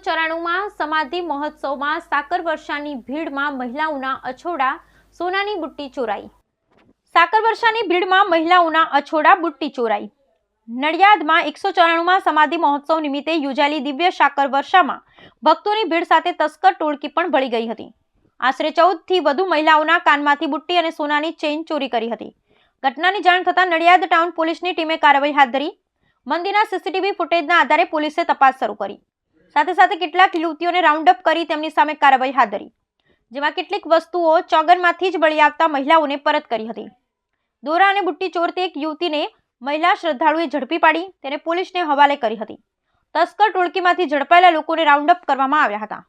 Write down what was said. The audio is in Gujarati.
194માં સમાધિ મહોત્સવમાં સાકર વર્ષાની ભીડમાં મહિલાઓના અછોડા સોનાની બુટ્ટી ચોરાઈ। સાકર વર્ષાની ભીડમાં મહિલાઓના અછોડા બુટ્ટી ચોરાઈ। નડિયાદમાં 194માં સમાધિ મહોત્સવ નિમિત્તે યોજાયેલી દિવ્ય સાકર વર્ષામાં ભક્તોની ભીડ સાથે તસ્કર ટોળકી પણ ભળી ગઈ હતી। આશરે 14 થી વધુ મહિલાઓના કાનમાંથી બુટ્ટી અને સોનાની ચેઇન ચોરી કરી હતી। ઘટનાની જાણ થતાં નડિયાદ ટાઉન પોલીસની ટીમે કાર્યવાહી હાથ ધરી। મંદિરના સીસીટીવી ફૂટેજના આધારે પોલીસે તપાસ શરૂ કરી। સાથે સાથે કેટલાક યુવતીઓને રાઉન્ડ અપ કરી તેમની સામે કાર્યવાહી હાથ ધરી, જેમાં કેટલીક વસ્તુઓ ચોગનમાંથી જ મળી આવતા મહિલાઓને પરત કરી હતી। દોરા અને બુટ્ટી ચોરતી એક યુવતીને મહિલા શ્રદ્ધાળુએ ઝડપી પાડી તેને પોલીસને હવાલે કરી હતી। તસ્કર ટોળકીમાંથી ઝડપાયેલા લોકોને રાઉન્ડ અપ કરવામાં આવ્યા હતા।